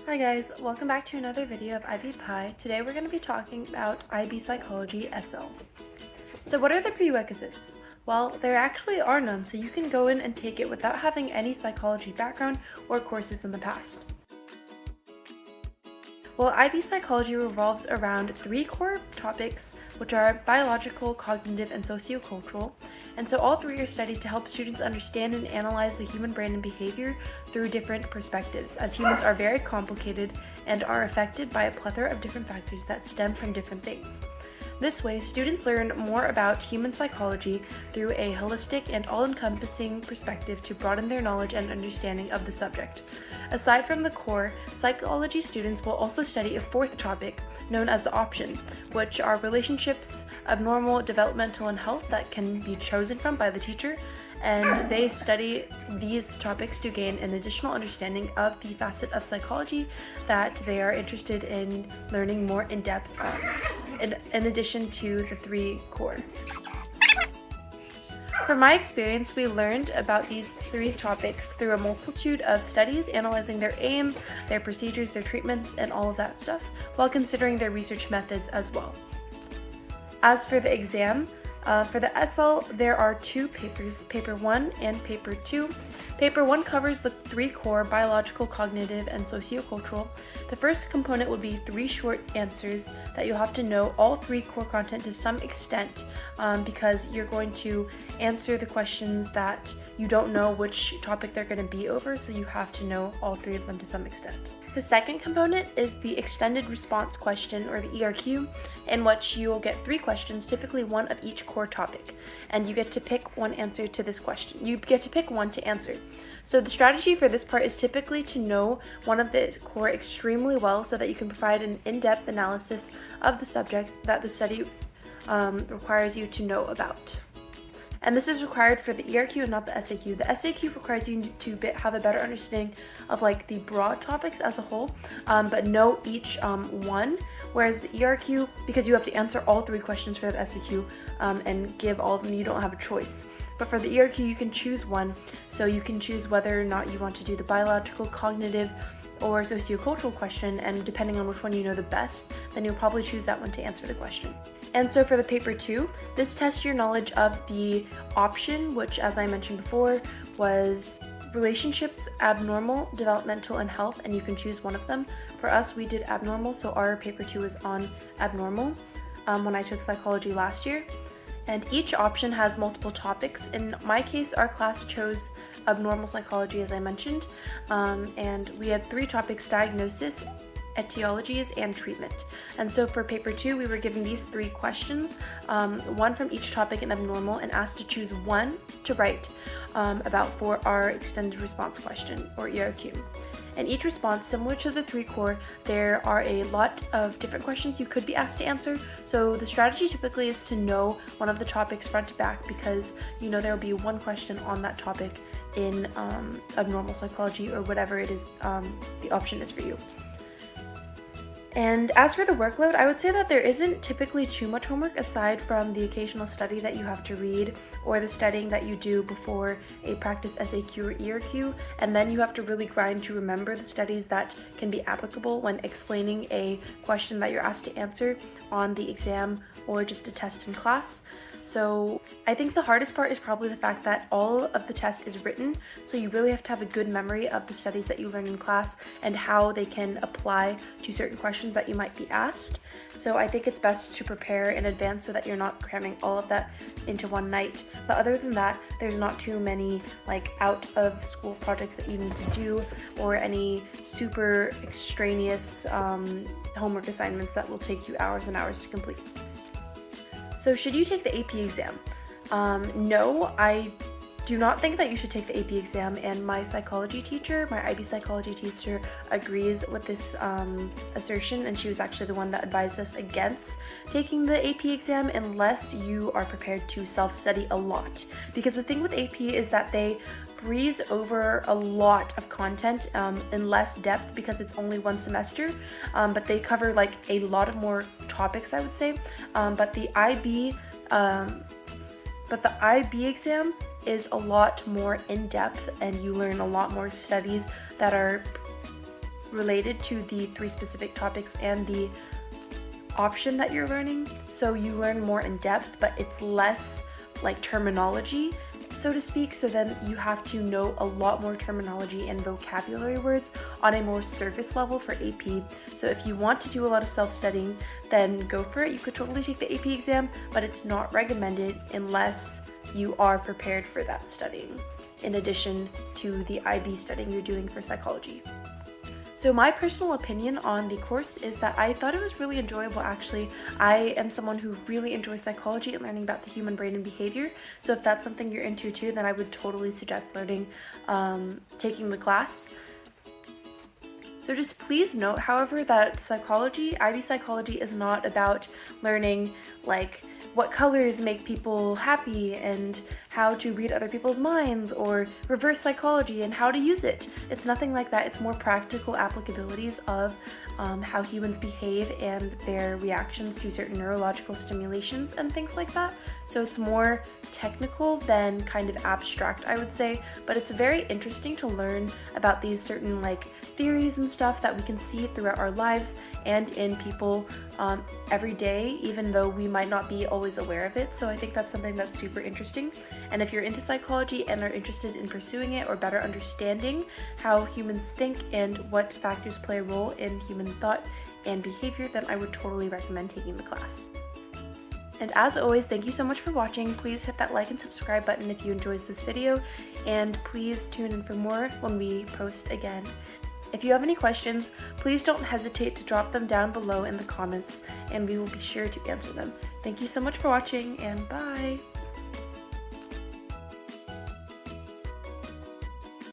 Hi guys, welcome back to another video of IB Pie. Today we're going to be talking about IB Psychology SL. So what are the prerequisites? Well, there actually are none, so you can go in and take it without having any psychology background or courses in the past. Well, IB Psychology revolves around three core topics, which are biological, cognitive, and sociocultural. And so all three are studied to help students understand and analyze the human brain and behavior through different perspectives, as humans are very complicated and are affected by a plethora of different factors that stem from different things. This way, students learn more about human psychology through a holistic and all-encompassing perspective to broaden their knowledge and understanding of the subject. Aside from the core, psychology students will also study a fourth topic, known as the option, which are relationships, abnormal, developmental, and health that can be chosen from by the teacher, and they study these topics to gain an additional understanding of the facet of psychology that they are interested in learning more in depth in addition to the three core. From my experience, we learned about these three topics through a multitude of studies analyzing their aim, their procedures, their treatments, and all of that stuff, while considering their research methods as well. As for the exam, for the SL, there are two papers, Paper 1 and Paper 2. Paper 1 covers the three core, biological, cognitive, and sociocultural. The first component would be three short answers that you'll have to know all three core content to some extent, because you're going to answer the questions that you don't know which topic they're going to be over, so you have to know all three of them to some extent. The second component is the extended response question, or the ERQ, in which you will get three questions, typically one of each core topic, and you get to pick one answer to this question. You get to pick one to answer. So the strategy for this part is typically to know one of the core extremely well so that you can provide an in-depth analysis of the subject that the study requires you to know about. And this is required for the ERQ and not the SAQ. The SAQ requires you to have a better understanding of like the broad topics as a whole, but know each one. Whereas the ERQ, because you have to answer all three questions for the SAQ and give all of them, you don't have a choice. But for the ERQ, you can choose one, so you can choose whether or not you want to do the biological, cognitive, or sociocultural question, and depending on which one you know the best, then you'll probably choose that one to answer the question. And so for the Paper 2, this tests your knowledge of the option, which, as I mentioned before, was relationships, abnormal, developmental, and health, and you can choose one of them. For us, we did abnormal, so our Paper 2 is on abnormal when I took psychology last year. And each option has multiple topics. In my case, our class chose abnormal psychology, as I mentioned, and we had three topics: diagnosis, etiologies, and treatment. And so for Paper 2, we were given these three questions, one from each topic in abnormal, and asked to choose one to write about for our extended response question, or ERQ. And each response, similar to the three core, there are a lot of different questions you could be asked to answer. So the strategy typically is to know one of the topics front to back, because you know there will be one question on that topic in abnormal psychology, or whatever it is the option is for you. And as for the workload, I would say that there isn't typically too much homework aside from the occasional study that you have to read, or the studying that you do before a practice SAQ or ERQ, and then you have to really grind to remember the studies that can be applicable when explaining a question that you're asked to answer on the exam or just a test in class. So I think the hardest part is probably the fact that all of the test is written, so you really have to have a good memory of the studies that you learn in class and how they can apply to certain questions that you might be asked. So I think it's best to prepare in advance so that you're not cramming all of that into one night. But other than that, there's not too many like out of school projects that you need to do, or any super extraneous homework assignments that will take you hours and hours to complete. So should you take the AP exam? No, I do not think that you should take the AP exam, and my psychology teacher, my IB psychology teacher, agrees with this assertion, and she was actually the one that advised us against taking the AP exam unless you are prepared to self-study a lot. Because the thing with AP is that they breeze over a lot of content in less depth, because it's only one semester, but they cover like a lot of more topics, I would say. But the IB exam is a lot more in-depth, and you learn a lot more studies that are related to the 3 specific topics and the option that you're learning. So you learn more in depth, but it's less like terminology, so to speak. So then you have to know a lot more terminology and vocabulary words on a more surface level for AP. So if you want to do a lot of self-studying, then go for it. You could totally take the AP exam, but it's not recommended unless you are prepared for that studying, in addition to the IB studying you're doing for psychology. So my personal opinion on the course is that I thought it was really enjoyable actually. I am someone who really enjoys psychology and learning about the human brain and behavior. So if that's something you're into too, then I would totally suggest taking the class. So just please note, however, that psychology, IB psychology, is not about learning like what colors make people happy and how to read other people's minds or reverse psychology and how to use it. It's nothing like that. It's more practical applicabilities of how humans behave and their reactions to certain neurological stimulations and things like that. So it's more technical than kind of abstract, I would say, but it's very interesting to learn about these certain like theories and stuff that we can see throughout our lives and in people every day, even though we might not be always aware of it. So I think that's something that's super interesting. And if you're into psychology and are interested in pursuing it or better understanding how humans think and what factors play a role in human thought and behavior, then I would totally recommend taking the class. And as always, thank you so much for watching. Please hit that like and subscribe button if you enjoyed this video, and please tune in for more when we post again. If you have any questions, please don't hesitate to drop them down below in the comments, and we will be sure to answer them. Thank you so much for watching, and bye!